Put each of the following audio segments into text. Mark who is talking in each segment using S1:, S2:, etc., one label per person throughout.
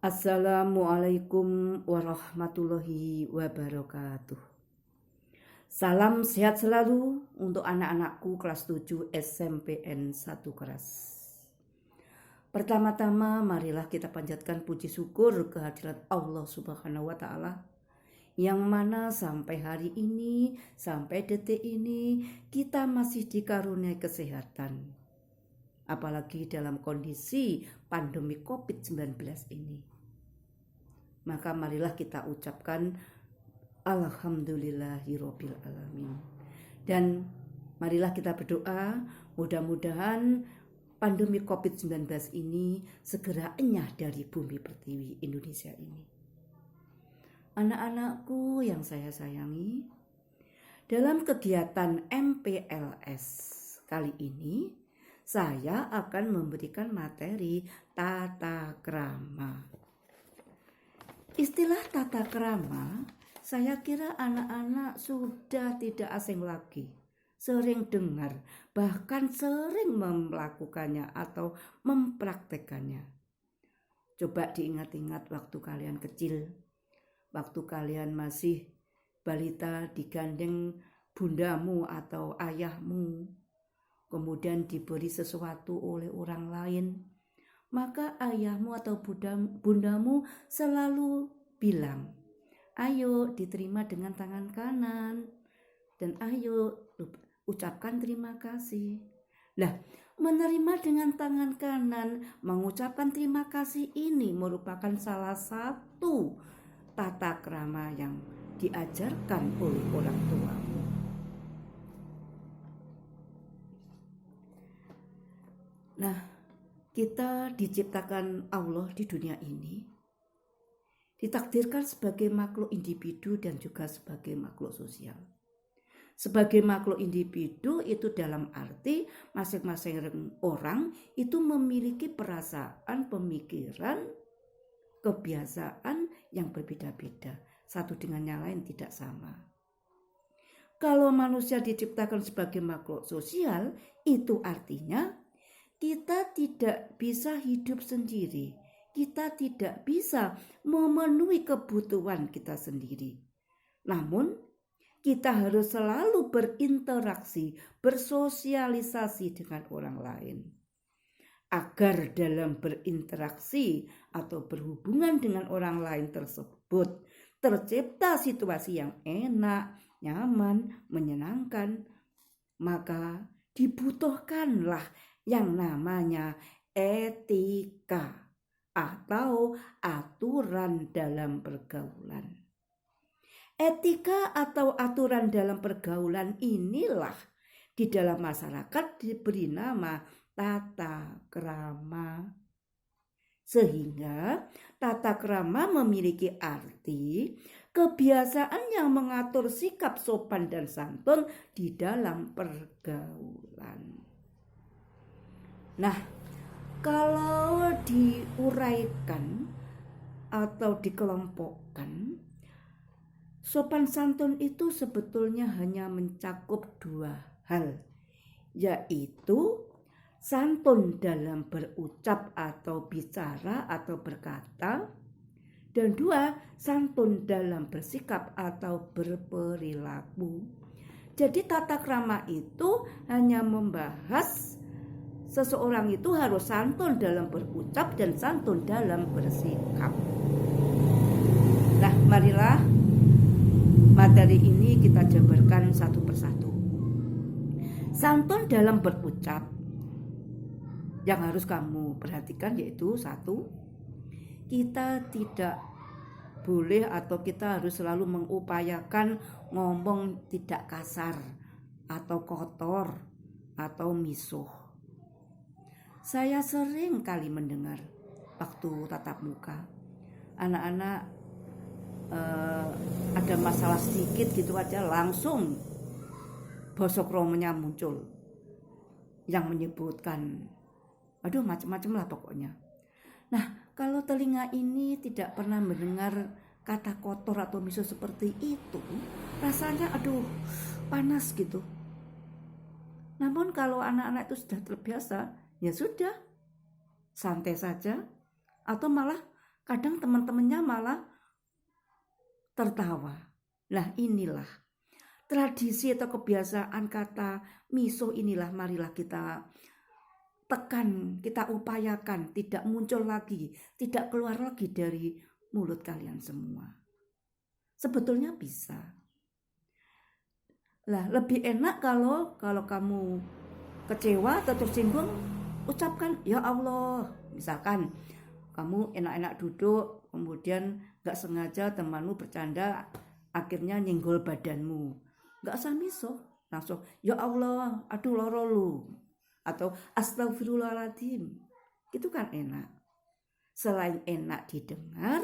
S1: Assalamualaikum warahmatullahi wabarakatuh. Salam sehat selalu untuk anak-anakku kelas 7 SMPN 1 Keras. Pertama-tama marilah kita panjatkan puji syukur kehadirat Allah Subhanahu wa Ta'ala, yang mana sampai hari ini, sampai detik ini kita masih dikaruniai kesehatan. Apalagi dalam kondisi pandemi COVID-19 ini. Maka marilah kita ucapkan Alhamdulillahirabbil alamin. Dan marilah kita berdoa mudah-mudahan pandemi COVID-19 ini segera enyah dari bumi pertiwi Indonesia ini. Anak-anakku yang saya sayangi, dalam kegiatan MPLS kali ini saya akan memberikan materi tata krama. Istilah tata krama, saya kira anak-anak sudah tidak asing lagi. Sering dengar, bahkan sering melakukannya atau mempraktekannya. Coba diingat-ingat waktu kalian kecil, waktu kalian masih balita digandeng bundamu atau ayahmu, kemudian diberi sesuatu oleh orang lain. Maka ayahmu atau bundamu selalu bilang, ayo diterima dengan tangan kanan, dan ayo ucapkan terima kasih. Nah, menerima dengan tangan kanan, mengucapkan terima kasih ini merupakan salah satu tata krama yang diajarkan oleh orang tuamu. Nah, kita diciptakan Allah di dunia ini, ditakdirkan sebagai makhluk individu dan juga sebagai makhluk sosial. Sebagai makhluk individu itu dalam arti masing-masing orang itu memiliki perasaan, pemikiran, kebiasaan yang berbeda-beda. Satu dengan yang lain tidak sama. Kalau manusia diciptakan sebagai makhluk sosial, itu artinya kita tidak bisa hidup sendiri. Kita tidak bisa memenuhi kebutuhan kita sendiri. Namun, kita harus selalu berinteraksi, bersosialisasi dengan orang lain. Agar dalam berinteraksi atau berhubungan dengan orang lain tersebut, tercipta situasi yang enak, nyaman, menyenangkan, maka dibutuhkanlah yang namanya etika atau aturan dalam pergaulan. Etika atau aturan dalam pergaulan inilah di dalam masyarakat diberi nama tata krama. Sehingga tata krama memiliki arti kebiasaan yang mengatur sikap sopan dan santun di dalam pergaulan. Nah, kalau diuraikan atau dikelompokkan, sopan santun itu sebetulnya hanya mencakup dua hal, yaitu santun dalam berucap atau bicara atau berkata, dan dua, santun dalam bersikap atau berperilaku. Jadi tata krama itu hanya membahas seseorang itu harus santun dalam berucap dan santun dalam bersikap. Nah, marilah materi ini kita jabarkan satu persatu. Santun dalam berucap yang harus kamu perhatikan yaitu satu, kita tidak boleh atau kita harus selalu mengupayakan ngomong tidak kasar atau kotor atau misuh. Saya sering kali mendengar waktu tatap muka, anak-anak ada masalah sedikit gitu aja langsung bosok kromonya muncul yang menyebutkan, aduh macam-macam lah pokoknya. Nah, kalau telinga ini tidak pernah mendengar kata kotor atau misuh seperti itu, rasanya aduh panas gitu. Namun kalau anak-anak itu sudah terbiasa, ya sudah, santai saja, atau malah Kadang teman-temannya malah tertawa. Nah, inilah tradisi atau kebiasaan kata miso inilah marilah kita tekan, kita upayakan tidak muncul lagi, tidak keluar lagi dari mulut kalian semua. Sebetulnya bisa. Lah, lebih enak kalau kamu kecewa atau tersinggung, ucapkan ya Allah. Misalkan kamu enak-enak duduk, kemudian gak sengaja temanmu bercanda, akhirnya nyenggol badanmu. Gak usah miso, langsung ya Allah, aduh loro lu. Atau astagfirullahaladzim. Itu kan enak. Selain enak didengar,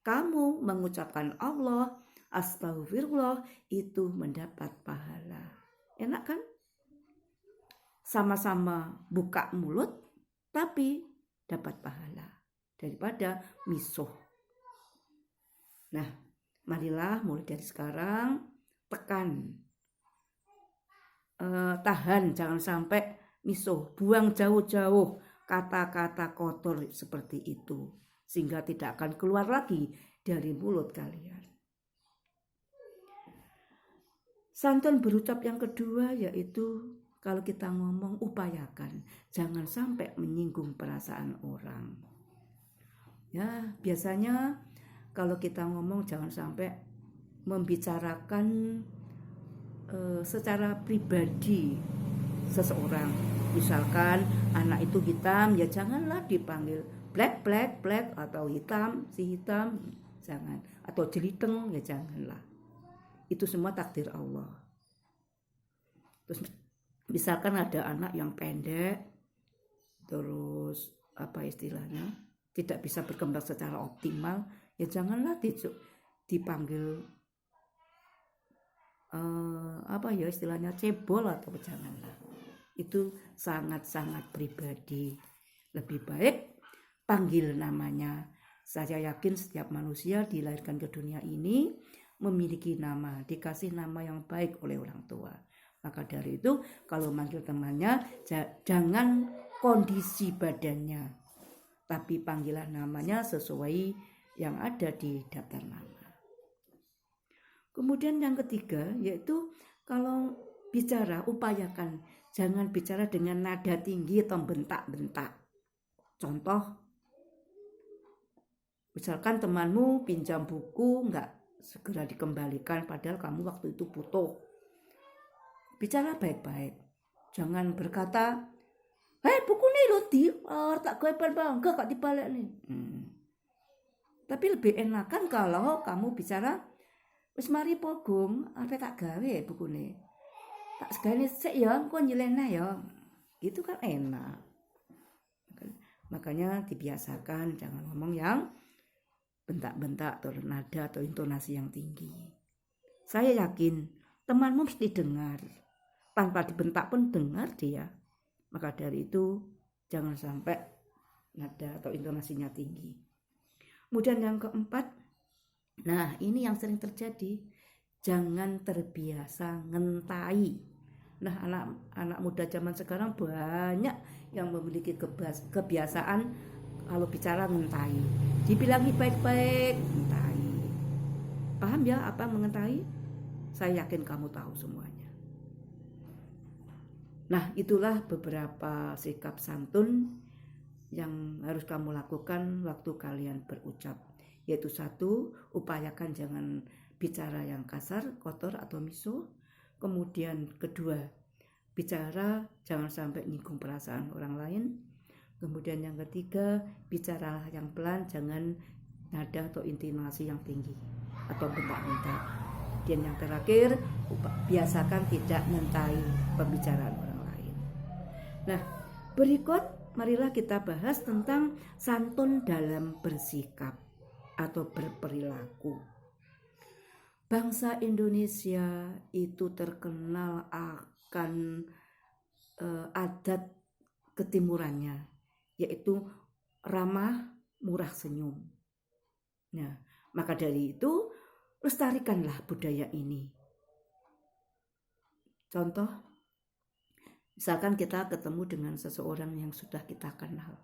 S1: kamu mengucapkan Allah, astagfirullah, itu mendapat pahala. Enak kan? Sama-sama buka mulut, tapi dapat pahala daripada misuh. Nah, marilah mulai dari sekarang tekan, tahan, jangan sampai misuh, buang jauh-jauh kata-kata kotor seperti itu, sehingga tidak akan keluar lagi dari mulut kalian. Santun berucap yang kedua yaitu kalau kita ngomong upayakan jangan sampai menyinggung perasaan orang. Ya, biasanya kalau kita ngomong jangan sampai membicarakan secara pribadi seseorang. Misalkan anak itu hitam, ya janganlah dipanggil black atau hitam, si hitam, jangan. Atau jeliteng, ya janganlah. Itu semua takdir Allah. Terus misalkan ada anak yang pendek, terus apa istilahnya, tidak bisa berkembang secara optimal, ya janganlah dipanggil apa ya istilahnya cebol atau janganlah. Itu sangat-sangat pribadi. Lebih baik panggil namanya. Saya yakin setiap manusia dilahirkan ke dunia ini memiliki nama, dikasih nama yang baik oleh orang tua. Maka dari itu kalau manggil temannya jangan kondisi badannya, tapi panggilan namanya sesuai yang ada di daftar nama. Kemudian yang ketiga yaitu kalau bicara upayakan jangan bicara dengan nada tinggi atau bentak-bentak. Contoh, misalkan temanmu pinjam buku enggak segera dikembalikan padahal kamu waktu itu butuh. Bicara baik-baik. Jangan berkata, buku nih lo tak gue bangga kak dibalik nih. Tapi lebih enakan kalau kamu bicara, wis mari pogong, apa tak gawe buku nih. Tak segani sik ya, kok nyelena ya. Itu kan enak. Makanya dibiasakan jangan ngomong yang bentak-bentak atau nada atau intonasi yang tinggi. Saya yakin temanmu mesti dengar. Tanpa dibentak pun dengar dia. Maka dari itu jangan sampai nada atau intonasinya tinggi. Kemudian yang keempat, nah ini yang sering terjadi, jangan terbiasa ngentai. Nah anak muda zaman sekarang banyak yang memiliki kebiasaan kalau bicara ngentai. Dibilangi baik-baik, ngentai. Paham ya apa mengentai? Saya yakin kamu tahu semuanya. Nah itulah beberapa sikap santun yang harus kamu lakukan waktu kalian berucap. Yaitu satu, upayakan jangan bicara yang kasar, kotor atau miso. Kemudian kedua, bicara jangan sampai nyinggung perasaan orang lain. Kemudian yang ketiga, bicara yang pelan, jangan nada atau intonasi yang tinggi atau bentak-bentak. Dan yang terakhir, biasakan tidak mengentai pembicaraan orang lain. Nah, berikut marilah kita bahas tentang santun dalam bersikap atau berperilaku. Bangsa Indonesia itu terkenal akan adat ketimurannya, yaitu ramah, murah senyum. Nah, maka dari itu lestarikanlah budaya ini. Contoh, misalkan kita ketemu dengan seseorang yang sudah kita kenal.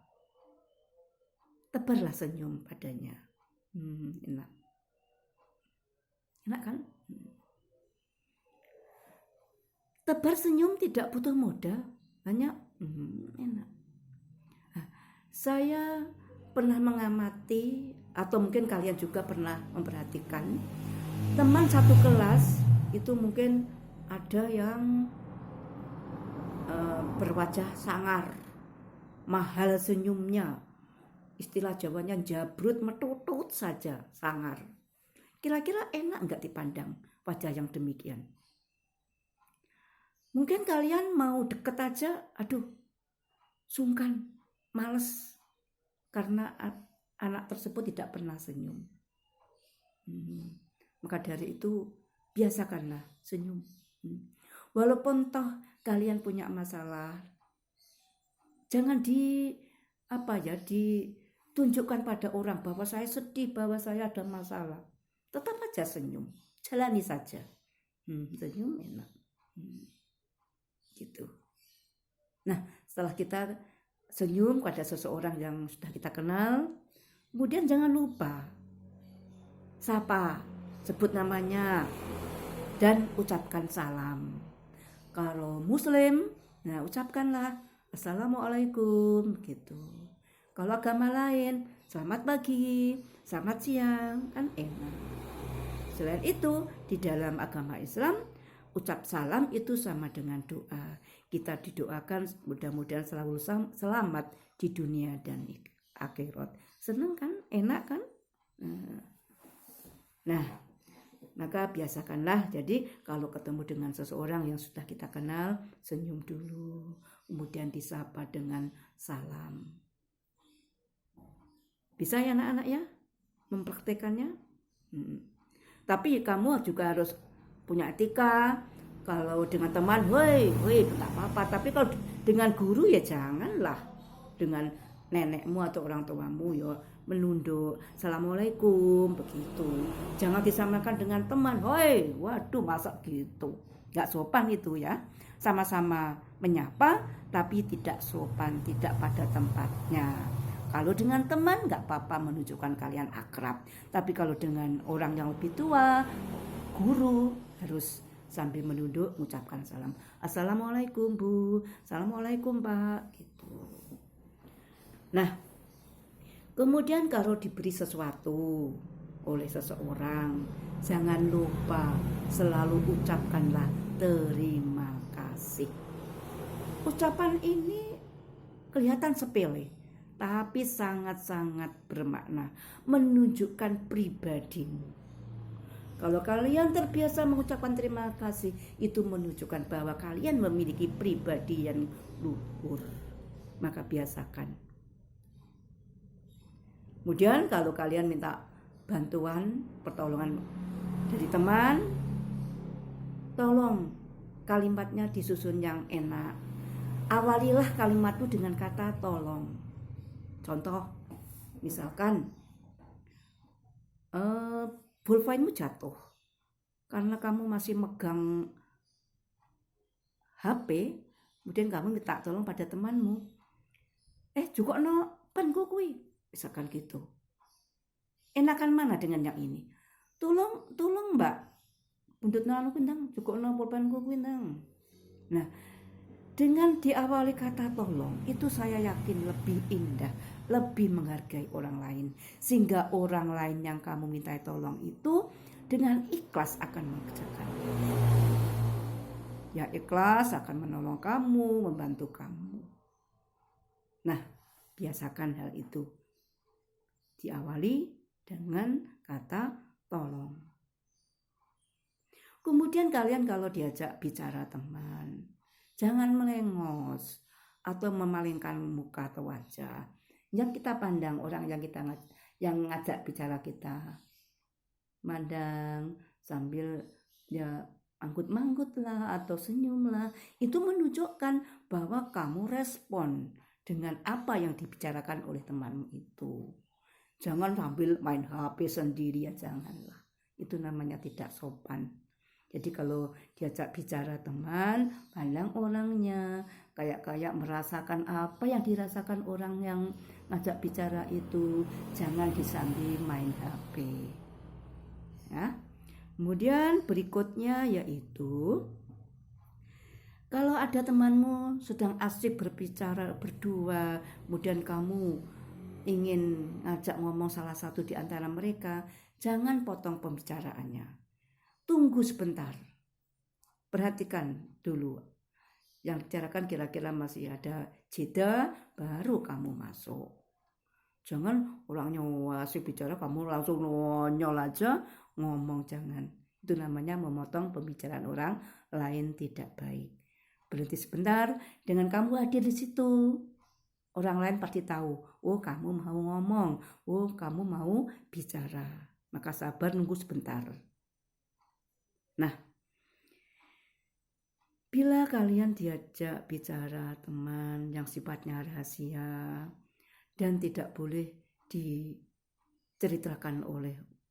S1: tebarlah senyum padanya. Enak. Enak kan? Tebar senyum tidak butuh modal, hanya enak. Nah, saya pernah mengamati, atau mungkin kalian juga pernah memperhatikan, teman satu kelas itu mungkin ada yang berwajah sangar, mahal senyumnya, istilah Jawanya jabrut metutut saja, sangar. Kira-kira enak nggak dipandang wajah yang demikian? Mungkin kalian mau deket aja, aduh, sungkan, males, karena anak tersebut tidak pernah senyum. Maka dari itu, biasakanlah senyum. Walaupun toh kalian punya masalah, jangan ditunjukkan pada orang bahwa saya sedih, bahwa saya ada masalah. Tetap aja senyum, jalani saja. Senyum enak. Gitu. Nah, setelah kita senyum pada seseorang yang sudah kita kenal, kemudian jangan lupa sapa, sebut namanya, dan ucapkan salam. Kalau Muslim, nah ucapkanlah Assalamualaikum gitu. Kalau agama lain, selamat pagi, selamat siang, kan enak. Selain itu, di dalam agama Islam, ucap salam itu sama dengan doa. Kita didoakan mudah-mudahan selalu selamat di dunia dan akhirat. Senang kan? Enak kan? Nah, maka biasakanlah. Jadi kalau ketemu dengan seseorang yang sudah kita kenal, senyum dulu, kemudian disapa dengan salam. Bisa ya anak-anak ya mempraktekannya? Tapi kamu juga harus punya etika. Kalau dengan teman, woi, tak apa-apa. Tapi kalau dengan guru ya janganlah. Dengan nenekmu atau orang tuamu ya menunduk, Assalamualaikum, begitu. Jangan disamakan dengan teman, woi, waduh masa gitu. Gak sopan itu ya. Sama-sama menyapa, tapi tidak sopan, tidak pada tempatnya. Kalau dengan teman gak apa-apa menunjukkan kalian akrab. Tapi kalau dengan orang yang lebih tua, guru, harus sambil menunduk mengucapkan salam. Assalamualaikum Bu, Assalamualaikum Pak, gitu. Nah, kemudian kalau diberi sesuatu oleh seseorang, jangan lupa selalu ucapkanlah terima kasih. Ucapan ini kelihatan sepele, tapi sangat-sangat bermakna, menunjukkan pribadimu. Kalau kalian terbiasa mengucapkan terima kasih, itu menunjukkan bahwa kalian memiliki pribadi yang luhur. Maka biasakan. Kemudian kalau kalian minta bantuan, pertolongan dari teman, tolong kalimatnya disusun yang enak. Awalilah kalimatmu dengan kata tolong. Contoh, misalkan, pulpenmu jatuh karena kamu masih megang HP, kemudian kamu minta tolong pada temanmu, juga no penku kui, misalkan gitu. Enakan mana dengan yang ini? Tolong mbak, bundut nalo pindang, juga no pulpenku pindang. Nah, dengan diawali kata tolong, itu saya yakin lebih indah, lebih menghargai orang lain. Sehingga orang lain yang kamu minta tolong itu dengan ikhlas akan mengerjakan. Ya ikhlas akan menolong kamu, membantu kamu. Nah, biasakan hal itu. Diawali dengan kata tolong. Kemudian kalian kalau diajak bicara teman, jangan melengos atau memalingkan muka atau wajah. Yang kita pandang orang yang ngajak bicara kita. Mandang sambil ya anggut-manggut lah atau senyum lah. Itu menunjukkan bahwa kamu respon dengan apa yang dibicarakan oleh temanmu itu. Jangan sambil main HP sendiri ya, janganlah. Itu namanya tidak sopan. Jadi kalau diajak bicara teman, pandang orangnya, kayak merasakan apa yang dirasakan orang yang ngajak bicara itu, jangan disambi main HP. Ya. Kemudian berikutnya yaitu kalau ada temanmu sedang asik berbicara berdua, kemudian kamu ingin ngajak ngomong salah satu di antara mereka, jangan potong pembicaraannya. Tunggu sebentar. Perhatikan dulu. Yang dibicarakan kira-kira masih ada jeda, baru kamu masuk. Jangan orangnya asik bicara, kamu langsung nonyol aja ngomong, jangan. Itu namanya memotong pembicaraan orang lain, tidak baik. Berhenti sebentar, dengan kamu hadir di situ. Orang lain pasti tahu, oh kamu mau ngomong, oh kamu mau bicara. Maka sabar nunggu sebentar. Nah, bila kalian diajak bicara teman yang sifatnya rahasia dan tidak boleh diceritakan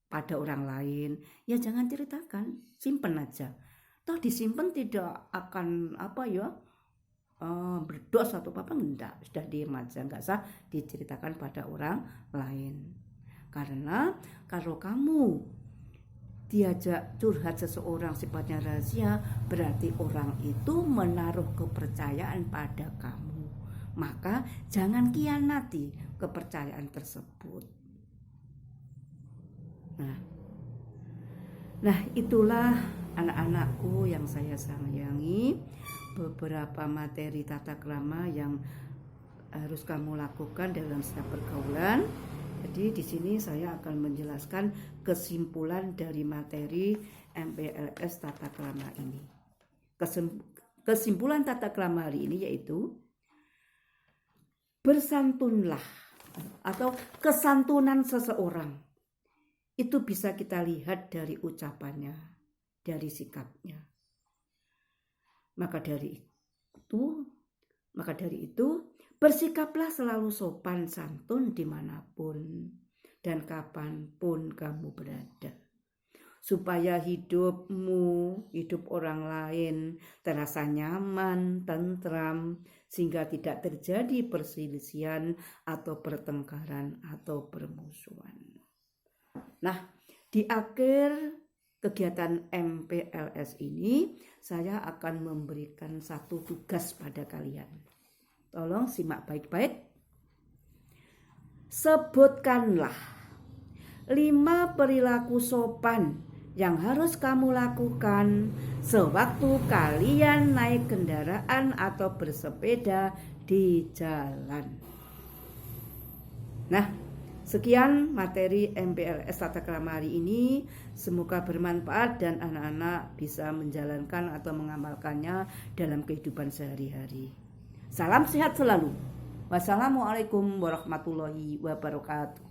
S1: pada orang lain, ya jangan ceritakan, simpen aja. Toh disimpan tidak akan berdos atau apa, enggak, sudah diem aja, enggak usah diceritakan pada orang lain. Karena kalau kamu diajak curhat seseorang sifatnya rahasia, berarti orang itu menaruh kepercayaan pada kamu. Maka jangan khianati kepercayaan tersebut. Nah, itulah anak-anakku yang saya sayangi, beberapa materi tata krama yang harus kamu lakukan dalam setiap pergaulan. Jadi di sini saya akan menjelaskan kesimpulan dari materi MPLS tata krama ini. Kesimpulan tata krama hari ini yaitu bersantunlah, atau kesantunan seseorang itu bisa kita lihat dari ucapannya, dari sikapnya. Maka dari itu bersikaplah selalu sopan santun dimanapun dan kapanpun kamu berada, supaya hidup orang lain terasa nyaman, tentram, sehingga tidak terjadi perselisihan atau pertengkaran atau permusuhan. Nah, di akhir kegiatan MPLS ini saya akan memberikan satu tugas pada kalian. Tolong simak baik-baik. Sebutkanlah 5 perilaku sopan yang harus kamu lakukan sewaktu kalian naik kendaraan atau bersepeda di jalan. Nah, sekian materi MPLS tata krama hari ini. Semoga bermanfaat dan anak-anak bisa menjalankan atau mengamalkannya dalam kehidupan sehari-hari. Salam sehat selalu. Wassalamualaikum warahmatullahi wabarakatuh.